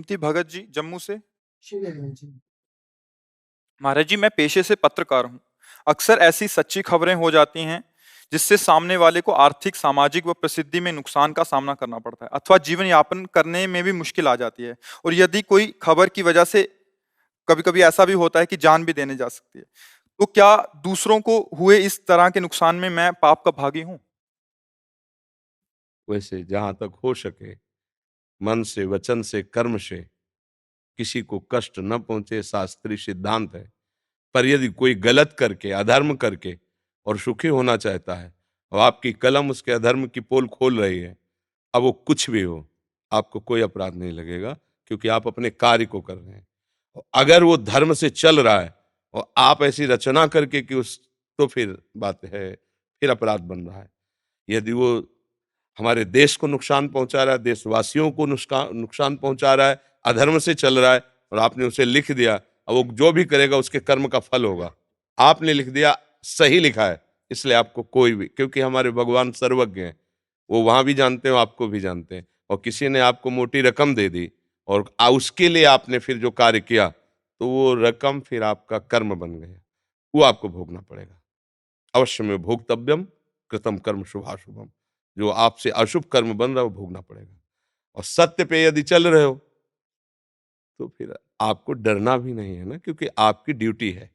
गोमती भगत जी, जम्मू से। श्री जी। महाराज जी, मैं पेशे से पत्रकार हूँ। अक्सर ऐसी सच्ची खबरें हो जाती हैं जिससे सामने वाले को आर्थिक, सामाजिक व प्रसिद्धि में नुकसान का सामना करना पड़ता है अथवा जीवन यापन करने में भी मुश्किल आ जाती है। और यदि कोई खबर की वजह से कभी-कभी ऐसा भी होता है कि जान भी देने जा सकती है। तो क्या दूसरों को हुए इस तरह के नुकसान में मैं पाप का भागी हूँ? वैसे जहाँ तक हो सके मन से, वचन से, कर्म से किसी को कष्ट न पहुंचे, शास्त्रीय सिद्धांत है। पर यदि कोई गलत करके, अधर्म करके और सुखी होना चाहता है और आपकी कलम उसके अधर्म की पोल खोल रही है, अब वो कुछ भी हो, आपको कोई अपराध नहीं लगेगा, क्योंकि आप अपने कार्य को कर रहे हैं। और अगर वो धर्म से चल रहा है और आप ऐसी रचना करके कि उस, तो फिर बात है, फिर अपराध बन रहा है। यदि वो हमारे देश को नुकसान पहुंचा रहा है, देशवासियों को नुकसान नुकसान पहुंचा रहा है, अधर्म से चल रहा है, और आपने उसे लिख दिया, अब वो जो भी करेगा उसके कर्म का फल होगा। आपने लिख दिया, सही लिखा है, इसलिए आपको कोई भी, क्योंकि हमारे भगवान सर्वज्ञ हैं, वो वहां भी जानते हैं, आपको भी जानते हैं। और किसी ने आपको मोटी रकम दे दी और उसके लिए आपने फिर जो कार्य किया, तो वो रकम फिर आपका कर्म बन गया, वो आपको भोगना पड़ेगा। अवश्य में भोक्तव्यम कृतम कर्म शुभाशुभम। जो आपसे अशुभ कर्म बन रहा है वो भोगना पड़ेगा। और सत्य पे यदि चल रहे हो तो फिर आपको डरना भी नहीं है ना, क्योंकि आपकी ड्यूटी है।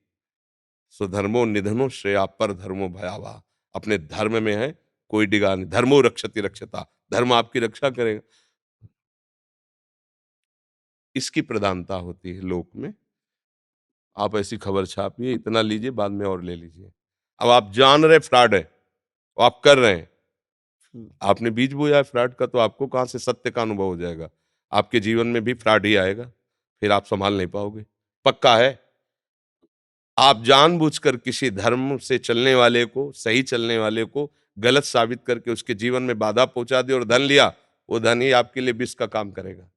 स्वधर्मो निधनो श्रेया पर धर्मो भयावह। अपने धर्म में है, कोई डिगा नहीं। धर्मो रक्षति रक्षता, धर्म आपकी रक्षा करेगा। इसकी प्रधानता होती है लोक में। आप ऐसी खबर छापिए, इतना लीजिए, बाद में और ले लीजिए। अब आप जान रहे फ्रॉड है, और आप कर रहे हैं, आपने बीज बोया है फ्रॉड का, तो आपको कहां से सत्य का अनुभव हो जाएगा? आपके जीवन में भी फ्रॉड ही आएगा, फिर आप संभाल नहीं पाओगे, पक्का है। आप जानबूझकर किसी धर्म से चलने वाले को, सही चलने वाले को गलत साबित करके उसके जीवन में बाधा पहुंचा दी और धन लिया, वो धन ही आपके लिए विष का काम करेगा।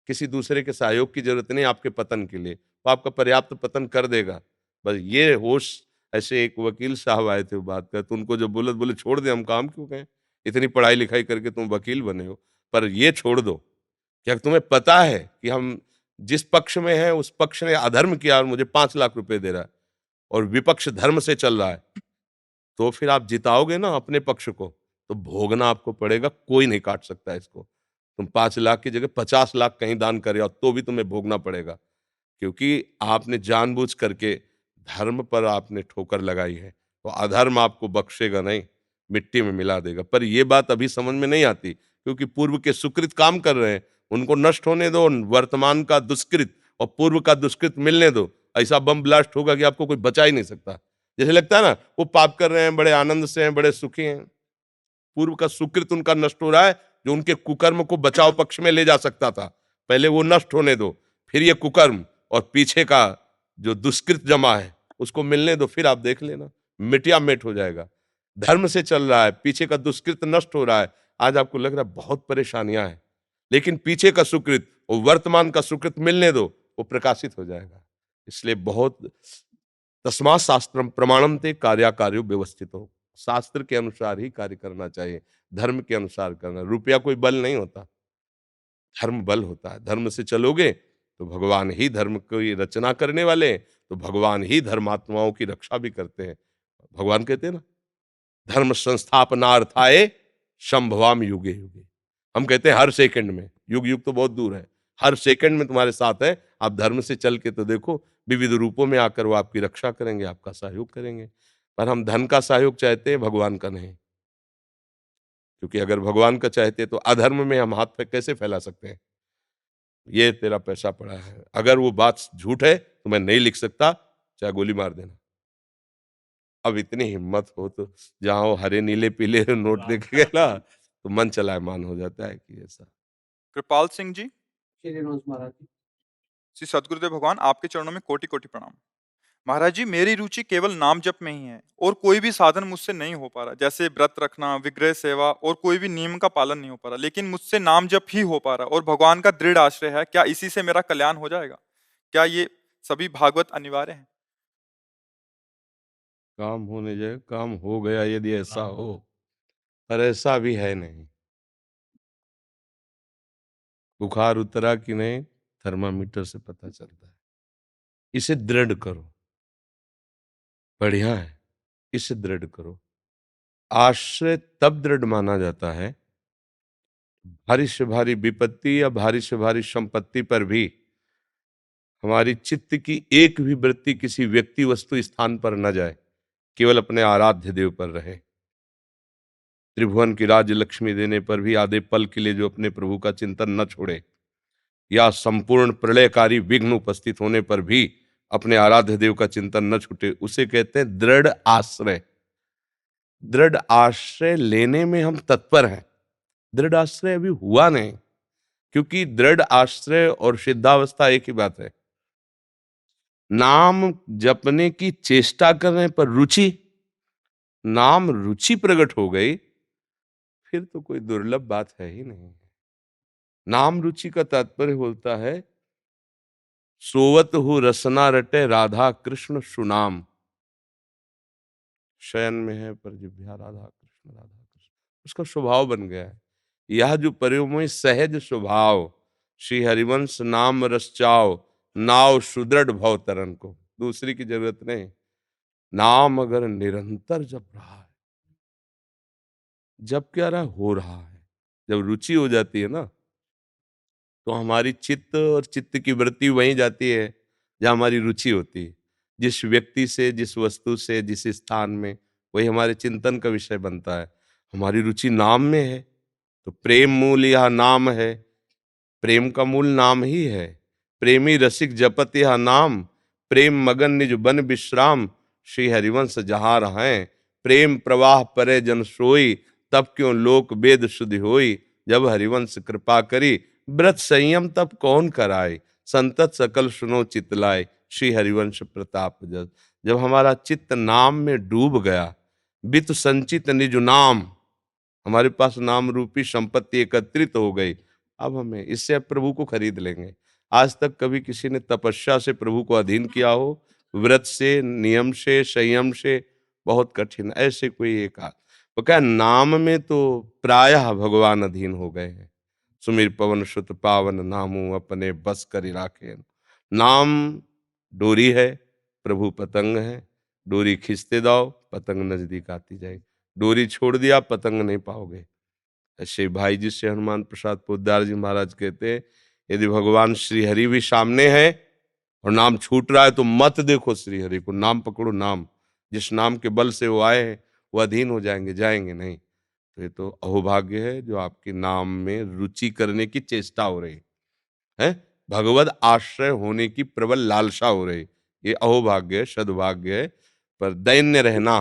किसी दूसरे के सहयोग की जरूरत नहीं आपके पतन के लिए, वो आपका पर्याप्त पतन कर देगा। बस ये होश। ऐसे एक वकील साहब आए थे, वो बात कर, तो उनको जब बोले छोड़ दे, हम काम क्यों कहें, इतनी पढ़ाई लिखाई करके तुम वकील बने हो, पर ये छोड़ दो। क्या तुम्हें पता है कि हम जिस पक्ष में हैं उस पक्ष ने अधर्म किया और मुझे 5 लाख रुपए दे रहा है, और विपक्ष धर्म से चल रहा है, तो फिर आप जिताओगे ना अपने पक्ष को, तो भोगना आपको पड़ेगा, कोई नहीं काट सकता इसको। तुम 5 लाख की जगह 50 लाख कहीं दान करे और तो भी तुम्हें भोगना पड़ेगा, क्योंकि आपने जानबूझ करके धर्म पर आपने ठोकर लगाई है। तो अधर्म आपको बख्शेगा नहीं, मिट्टी में मिला देगा। पर ये बात अभी समझ में नहीं आती, क्योंकि पूर्व के सुकृत काम कर रहे हैं, उनको नष्ट होने दो। वर्तमान का दुष्कृत और पूर्व का दुष्कृत मिलने दो, ऐसा बम ब्लास्ट होगा कि आपको कोई बचा ही नहीं सकता। जैसे लगता है ना, वो पाप कर रहे हैं, बड़े आनंद से हैं, बड़े सुखी हैं, पूर्व का सुकृत उनका नष्ट हो रहा है, जो उनके कुकर्म को बचाव पक्ष में ले जा सकता था, पहले वो नष्ट होने दो, फिर ये कुकर्म और पीछे का जो दुष्कृत जमा है उसको मिलने दो, फिर आप देख लेना, मिटिया मिट हो जाएगा। धर्म से चल रहा है, पीछे का दुष्कृत नष्ट हो रहा है, आज आपको लग रहा है बहुत परेशानियां हैं, लेकिन पीछे का सुकृत और वर्तमान का सुकृत मिलने दो, वो प्रकाशित हो जाएगा। इसलिए बहुत, तस्मात् शास्त्रम प्रमाणम ते कार्याकार्यो व्यवस्थित हो। शास्त्र के अनुसार ही कार्य करना चाहिए, धर्म के अनुसार करना। रुपया कोई बल नहीं होता, धर्म बल होता है। धर्म से चलोगे तो भगवान ही धर्म की रचना करने वाले हैं, तो भगवान ही धर्मात्माओं की रक्षा भी करते हैं। भगवान कहते हैं ना, धर्म संस्थापनार्थाय संभवाम युगे युगे। हम कहते हैं हर सेकंड में, युग युग तो बहुत दूर है, हर सेकंड में तुम्हारे साथ है। आप धर्म से चल के तो देखो, विविध रूपों में आकर वो आपकी रक्षा करेंगे, आपका सहयोग करेंगे। पर हम धन का सहयोग चाहते हैं, भगवान का नहीं। क्योंकि अगर भगवान का चाहते तो अधर्म में हम हाथ पे कैसे फैला सकते हैं? ये तेरा पैसा पड़ा है, अगर वो बात झूठ है तो मैं नहीं लिख सकता, चाहे गोली मार देना। अब इतनी हिम्मत हो तो जहां वो हरे नीले पीले नोट देख के ना, तो मन चलायमान हो जाता है कि ऐसा। कृपाल सिंह जी, श्री रोज महाराज जी। श्री सद्गुरुदेव भगवान आपके चरणों में कोटि कोटि प्रणाम। महाराज जी, मेरी रुचि केवल नाम जप में ही है और कोई भी साधन मुझसे नहीं हो पा रहा, जैसे व्रत रखना, विग्रह सेवा और कोई भी नियम का पालन नहीं हो पा रहा, लेकिन मुझसे नाम जप ही हो पा रहा और भगवान का दृढ़ आश्रय है। क्या इसी से मेरा कल्याण हो जाएगा? क्या ये सभी भागवत अनिवार्य है? काम होने जाए, काम हो गया यदि ऐसा हो, पर ऐसा भी है नहीं। बुखार उतरा कि नहीं, थर्मामीटर से पता चलता है। इसे दृढ़ करो, बढ़िया है, इसे दृढ़ करो। आश्रय तब दृढ़ माना जाता है, भारी से भारी विपत्ति या भारी से भारी संपत्ति पर भी हमारी चित्त की एक भी वृत्ति किसी व्यक्ति वस्तु स्थान पर न जाए, केवल अपने आराध्य देव पर रहे। त्रिभुवन की राज्य लक्ष्मी देने पर भी आधे पल के लिए जो अपने प्रभु का चिंतन न छोड़े, या संपूर्ण प्रलयकारी विघ्न उपस्थित होने पर भी अपने आराध्य देव का चिंतन न छूटे, उसे कहते हैं दृढ़ आश्रय। दृढ़ आश्रय लेने में हम तत्पर हैं। दृढ़ आश्रय अभी हुआ नहीं, क्योंकि दृढ़ आश्रय और सिद्धावस्था एक ही बात है। नाम जपने की चेष्टा करने पर रुचि, नाम रुचि प्रकट हो गई, फिर तो कोई दुर्लभ बात है ही नहीं। नाम रुचि का तात्पर्य होता है सोवत हु रसना रटे राधा कृष्ण सुनाम। शयन में है पर जिह्वा राधा कृष्ण, उसका स्वभाव बन गया है। यह जो परिमय सहज स्वभाव, श्री हरिवंश नाम रस चाव, नाव सुदृढ़ भव तरन को, दूसरी की जरूरत नहीं। नाम अगर निरंतर जप रहा है, जब क्या रहा हो रहा है, जब रुचि हो जाती है ना, तो हमारी चित्त और चित्त की वृत्ति वहीं जाती है जहां हमारी रुचि होती है। जिस व्यक्ति से, जिस वस्तु से, जिस स्थान में, वही हमारे चिंतन का विषय बनता है। हमारी रुचि नाम में है, तो प्रेम मूल यह नाम है, प्रेम का मूल नाम ही है। प्रेमी रसिक जपत यह नाम, प्रेम मगन निज बन विश्राम, श्री हरिवंश जहाँ रहें, प्रेम प्रवाह परे जन सोई, तब क्यों लोक वेद शुद्धि होई, जब हरिवंश कृपा करी, व्रत संयम तब कौन कराए, संतत सकल सुनो चितलाए, श्री हरिवंश प्रताप जस। जब हमारा चित्त नाम में डूब गया, वित्त संचित निज नाम, हमारे पास नाम रूपी संपत्ति एकत्रित हो गई, अब हमें इससे अब प्रभु को खरीद लेंगे। आज तक कभी किसी ने तपस्या से प्रभु को अधीन किया हो, व्रत से, नियम से, संयम से, बहुत कठिन। ऐसे कोई एक वो क्या, नाम में तो प्रायः भगवान अधीन हो गए हैं। सुमिर पवन सुत पावन नामू, अपने बस करी राखे। नाम डोरी है, प्रभु पतंग है। डोरी खींचते जाओ, पतंग नजदीक आती जाएगी। डोरी छोड़ दिया, पतंग नहीं पाओगे। ऐसे भाई जी से हनुमान प्रसाद पोद्दार जी महाराज कहते हैं, यदि भगवान श्री हरि भी सामने है और नाम छूट रहा है, तो मत देखो श्री हरि को, नाम पकड़ो। नाम जिस नाम के बल से वो आए हैं, वो अधीन हो जाएंगे, जाएंगे नहीं। तो ये तो अहोभाग्य है जो आपके नाम में रुचि करने की चेष्टा हो रही है, भगवत आश्रय होने की प्रबल लालसा हो रही। ये अहोभाग्य है, सद्भाग्य है। पर दैन्य रहना,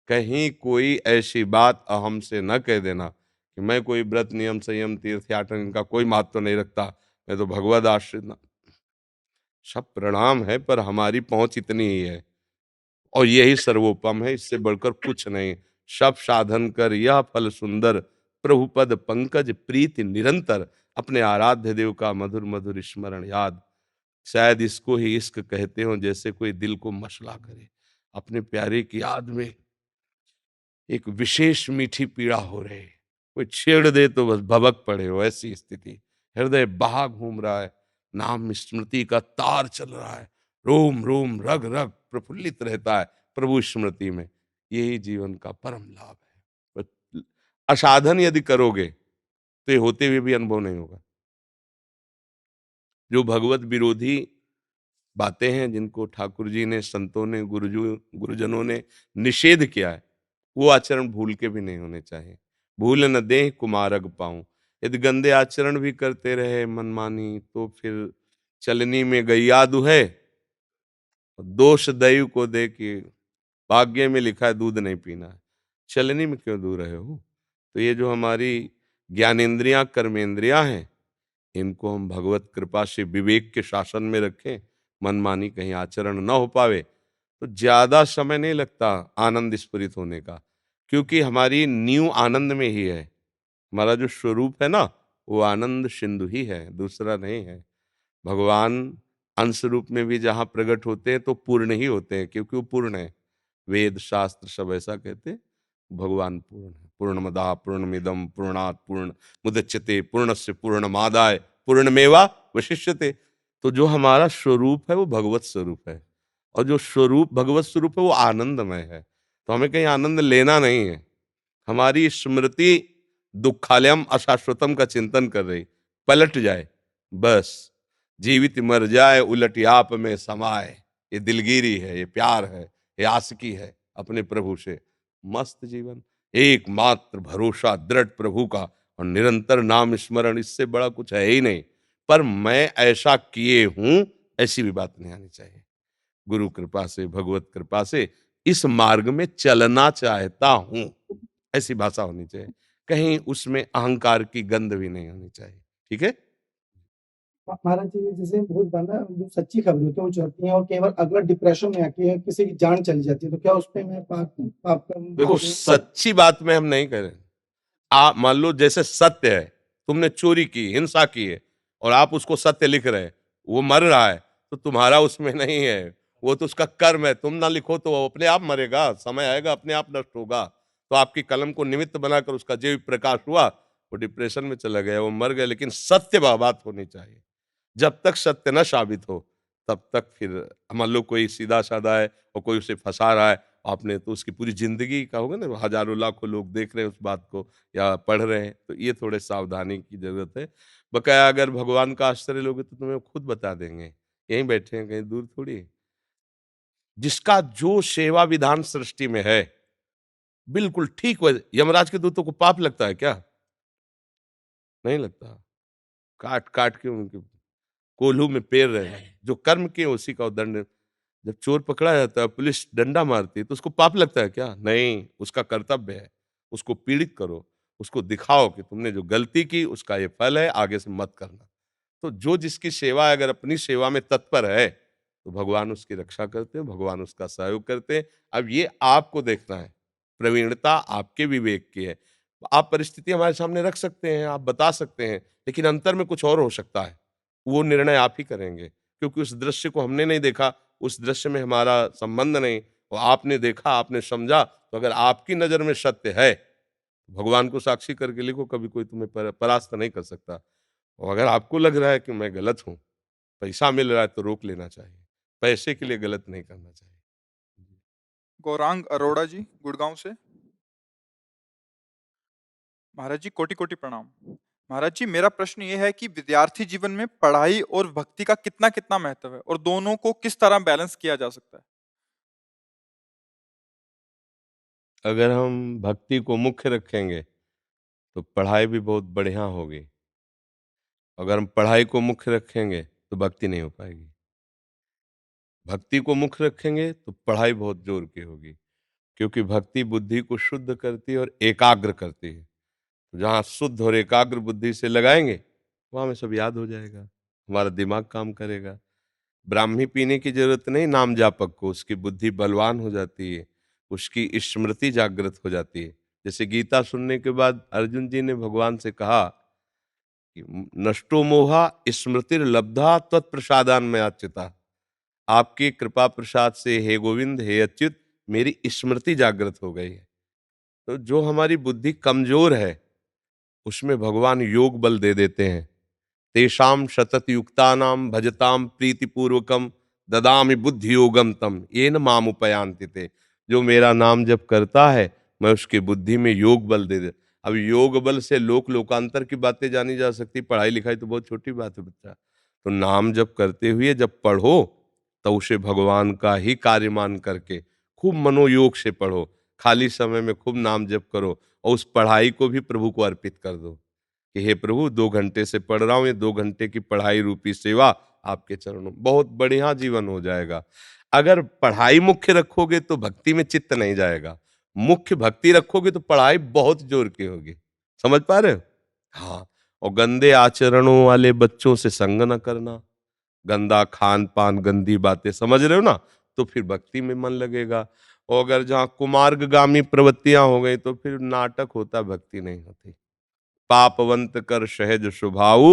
कहीं कोई ऐसी बात अहम से न कह देना कि मैं कोई व्रत नियम संयम तीर्थयाटन इनका कोई महत्व नहीं रखता, मैं तो भगवत आश्रित। सब प्रणाम है, पर हमारी पहुंच इतनी ही है और यही सर्वोपम है, इससे बढ़कर कुछ नहीं। सब साधन कर यह फल सुंदर, प्रभुपद पंकज प्रीति निरंतर, अपने आराध्य देव का मधुर मधुर स्मरण याद। शायद इसको ही इश्क कहते हो, जैसे कोई दिल को मसला करे, अपने प्यारे की याद में एक विशेष मीठी पीड़ा हो रही, कोई छेड़ दे तो बस भबक पड़े हो, ऐसी स्थिति। हृदय बहा घूम रहा है, नाम स्मृति का तार चल रहा है, रोम रोम रग रग प्रफुल्लित रहता है प्रभु स्मृति में। यही जीवन का परम लाभ है। पर असाधन यदि करोगे तो ये होते हुए भी अनुभव नहीं होगा। जो भगवत विरोधी बातें हैं, जिनको ठाकुर जी ने, संतों ने, गुरुजनों ने निषेध किया है, वो आचरण भूल के भी नहीं होने चाहिए। भूल न दे कुमारग पाऊं। यदि गंदे आचरण भी करते रहे मनमानी, तो फिर चलनी में गैया दुहे, दोष दैव को दे कि भाग्य में लिखा है दूध नहीं पीना है, चलनी में क्यों दू रहे हो। तो ये जो हमारी ज्ञानेन्द्रियां, कर्मेंद्रियां हैं, इनको हम भगवत कृपा से विवेक के शासन में रखें, मनमानी कहीं आचरण न हो पावे, तो ज्यादा समय नहीं लगता आनंद स्फुरित होने का। क्योंकि हमारी नींव आनंद में ही है। हमारा जो स्वरूप है ना, वो आनंद सिंधु ही है, दूसरा नहीं है। भगवान अंश रूप में भी जहां प्रकट होते हैं तो पूर्ण ही होते हैं, क्योंकि वो पूर्ण है। वेद शास्त्र सब ऐसा कहते हैं, भगवान पूर्ण है। पूर्णमदः पूर्णमिदं पूर्णात् पूर्ण मुदच्यते पूर्णस्य पूर्णमादाय पूर्णमेवा वशिष्यते। तो जो हमारा स्वरूप है वो भगवत स्वरूप है, और जो स्वरूप भगवत स्वरूप है वो आनंदमय है। तो हमें कहीं आनंद लेना नहीं है। हमारी स्मृति दुखालयम अशाश्वतम का चिंतन कर रही, पलट जाए बस, जीवित मर जाए उलट आप में समाए। ये दिलगिरी है, ये प्यार है, ये आशिकी है अपने प्रभु से। मस्त जीवन, एकमात्र भरोसा दृढ़ प्रभु का और निरंतर नाम स्मरण, इससे बड़ा कुछ है ही नहीं। पर मैं ऐसा किए हूं, ऐसी भी बात नहीं आनी चाहिए। गुरु कृपा से, भगवत कृपा से इस मार्ग में चलना चाहता हूं, ऐसी भाषा होनी चाहिए। कहीं उसमें अहंकार की गंध भी नहीं होनी चाहिए। ठीक है। महाराज जी, जैसे बहुत बार ना जो सच्ची खबरें होती हैं वो चलती हैं और कई बार अगर डिप्रेशन में आके किसी की जान चली जाती है तो क्या उस पे मैं पाप पाप का देखो, सच्ची बात में हम नहीं कह रहे। आप मान लो जैसे सत्य है, तुमने चोरी की, हिंसा की है, और आप उसको सत्य लिख रहे हैं, वो मर रहा है, तो तुम्हारा उसमें नहीं है, वो तो उसका कर्म है। तुम ना लिखो तो वो अपने आप मरेगा, समय आएगा अपने आप नष्ट होगा। तो आपकी कलम को निमित्त बनाकर उसका जीव प्रकाश हुआ, वो डिप्रेशन में चला गया, वो मर गया। लेकिन सत्य बात होनी चाहिए। जब तक सत्य न साबित हो तब तक फिर, मान लो कोई सीधा साधा है और कोई उसे फंसा रहा है, आपने तो उसकी पूरी जिंदगी का होगा ना, हजारों लाखों लोग देख रहे हैं उस बात को या पढ़ रहे हैं, तो ये थोड़े सावधानी की जरूरत है। बकाया अगर भगवान का आश्रय लोगे तो तुम्हें खुद बता देंगे, यहीं बैठे हैं, कहीं दूर थोड़ी है। जिसका जो सेवा विधान सृष्टि में है बिल्कुल ठीक वैसे, यमराज के दूतों को पाप लगता है क्या? नहीं लगता। काट काट के उनके कोल्हू में पेर रहे हैं, जो कर्म किए उसी का दंड। जब चोर पकड़ा जाता है, पुलिस डंडा मारती है, तो उसको पाप लगता है क्या? नहीं, उसका कर्तव्य है। उसको पीड़ित करो, उसको दिखाओ कि तुमने जो गलती की उसका ये फल है, आगे से मत करना। तो जो जिसकी सेवा, अगर अपनी सेवा में तत्पर है, तो भगवान उसकी रक्षा करते हैं, भगवान उसका सहयोग करते हैं। अब ये आपको देखना है, प्रवीणता आपके विवेक की है। आप परिस्थिति हमारे सामने रख सकते हैं, आप बता सकते हैं, लेकिन अंतर में कुछ और हो सकता है। वो निर्णय आप ही करेंगे, क्योंकि उस दृश्य को हमने नहीं देखा, उस दृश्य में हमारा संबंध नहीं। और आपने देखा, आपने समझा, तो अगर आपकी नजर में सत्य है, भगवान को साक्षी करके लिखो, कभी कोई तुम्हें परास्त नहीं कर सकता। और अगर आपको लग रहा है कि मैं गलत हूं, पैसा मिल रहा है तो रोक लेना चाहिए, पैसे के लिए गलत नहीं करना चाहिए। गौरांग अरोड़ा जी, गुड़गांव से। महाराज जी, कोटि कोटि प्रणाम। महाराज जी, मेरा प्रश्न ये है कि विद्यार्थी जीवन में पढ़ाई और भक्ति का कितना कितना महत्व है और दोनों को किस तरह बैलेंस किया जा सकता है? अगर हम भक्ति को मुख्य रखेंगे तो पढ़ाई भी बहुत बढ़िया होगी। अगर हम पढ़ाई को मुख्य रखेंगे तो भक्ति नहीं हो पाएगी। भक्ति को मुख्य रखेंगे तो पढ़ाई बहुत जोर की होगी, क्योंकि भक्ति बुद्धि को शुद्ध करती है और एकाग्र करती है। तो जहाँ शुद्ध और एकाग्र बुद्धि से लगाएंगे, वहाँ हमें सब याद हो जाएगा, हमारा दिमाग काम करेगा। ब्राह्मी पीने की जरूरत नहीं नाम जापक को, उसकी बुद्धि बलवान हो जाती है, उसकी स्मृति जागृत हो जाती है। जैसे गीता सुनने के बाद अर्जुन जी ने भगवान से कहा कि नष्टो मोहा स्मृतिर लब्धा तत्प्रसादान में आच्युता। आपकी कृपा प्रसाद से हे गोविंद, हे अच्युत, मेरी स्मृति जागृत हो गई है। तो जो हमारी बुद्धि कमजोर है, उसमें भगवान योग बल दे देते हैं। तेषाम सतत युक्तानाम भजताम प्रीतिपूर्वकम ददामि बुद्धि योगम तम येन माम उपयांति ते। जो मेरा नाम जप करता है, मैं उसके बुद्धि में योग बल दे दे। अब योग बल से लोक लोकांतर की बातें जानी जा सकती, पढ़ाई लिखाई तो बहुत छोटी बात है बच्चा। तो नाम जप करते हुए जब पढ़ो, तो उसे भगवान का ही कार्य मान करके खूब मनोयोग से पढ़ो। खाली समय में खूब नाम जप करो और उस पढ़ाई को भी प्रभु को अर्पित कर दो कि हे प्रभु, 2 घंटे से पढ़ रहा हूं, ये 2 घंटे की पढ़ाई रूपी सेवा आपके चरणों, बहुत बढ़िया जीवन हो जाएगा। अगर पढ़ाई मुख्य रखोगे तो भक्ति में चित्त नहीं जाएगा, मुख्य भक्ति रखोगे तो पढ़ाई बहुत जोर की होगी। समझ पा रहे हो? हाँ। और गंदे आचरणों वाले बच्चों से संग न करना, गंदा खान पान, गंदी बातें, समझ रहे हो ना? तो फिर भक्ति में मन लगेगा। और अगर जहाँ कुमार्गगामी प्रवृत्तियां हो गई तो फिर नाटक होता, भक्ति नहीं होती। पापवंत कर सहज स्वभाव,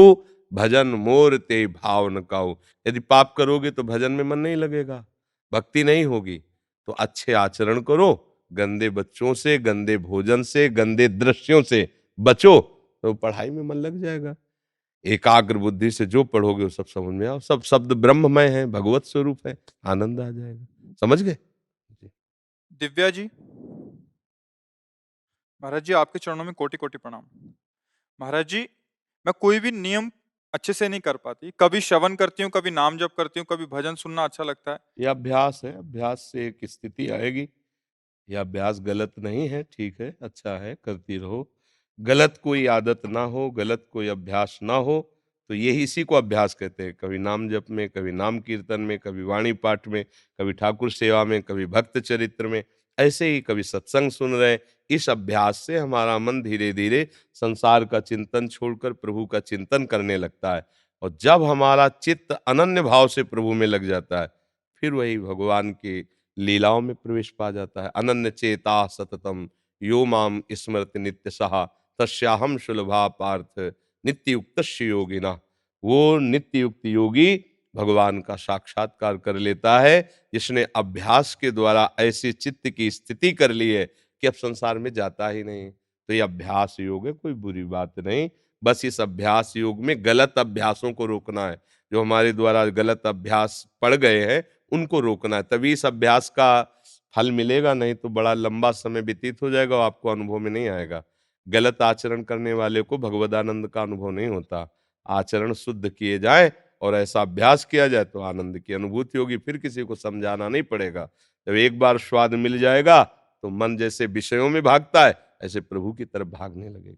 भजन मोर ते भाव न काऊ। यदि पाप करोगे तो भजन में मन नहीं लगेगा, भक्ति नहीं होगी। तो अच्छे आचरण करो, गंदे बच्चों से, गंदे भोजन से, गंदे दृश्यों से बचो, तो पढ़ाई में मन लग जाएगा। एकाग्र बुद्धि से जो पढ़ोगे वो सब समझ में आओ, सब शब्द ब्रह्ममय है, भगवत स्वरूप है, आनंद आ जाएगा। समझ गए? जी। दिव्या जी, महाराज जी आपके चरणों में कोटि कोटि प्रणाम। महाराज जी, मैं कोई भी नियम अच्छे से नहीं कर पाती, कभी श्रवण करती हूँ, कभी नाम जप करती हूँ, कभी भजन सुनना अच्छा लगता है। ये अभ्यास है, अभ्यास से एक स्थिति आएगी। ये अभ्यास गलत नहीं है, ठीक है, अच्छा है, करती रहो। गलत कोई आदत ना हो, गलत कोई अभ्यास ना हो, तो यही इसी को अभ्यास कहते हैं। कभी नाम जप में, कभी नाम कीर्तन में, कभी वाणी पाठ में, कभी ठाकुर सेवा में, कभी भक्त चरित्र में, ऐसे ही कभी सत्संग सुन रहे। इस अभ्यास से हमारा मन धीरे धीरे संसार का चिंतन छोड़कर प्रभु का चिंतन करने लगता है। और जब हमारा चित्त अनन्य भाव से प्रभु में लग जाता है, फिर वही भगवान की लीलाओं में प्रवेश पा जाता है। अनन्य चेता सततम यो माम स्मृति नित्य सहा तस्याहम सुलभा पार्थ नित्य युक्त योगिना। वो नित्य युक्त योगी भगवान का साक्षात्कार कर लेता है, जिसने अभ्यास के द्वारा ऐसी चित्त की स्थिति कर ली है कि अब संसार में जाता ही नहीं। तो ये अभ्यास योग है, कोई बुरी बात नहीं। बस इस अभ्यास योग में गलत अभ्यासों को रोकना है। जो हमारे द्वारा गलत अभ्यास पड़ गए हैं उनको रोकना है, तभी इस अभ्यास का फल मिलेगा। नहीं तो बड़ा लंबा समय व्यतीत हो जाएगा और आपको अनुभव में नहीं आएगा। गलत आचरण करने वाले को भगवदानंद का अनुभव नहीं होता। आचरण शुद्ध किए जाए और ऐसा अभ्यास किया जाए तो आनंद की अनुभूति होगी। फिर किसी को समझाना नहीं पड़ेगा। जब एक बार स्वाद मिल जाएगा तो मन जैसे विषयों में भागता है, ऐसे प्रभु की तरफ भागने लगेगा।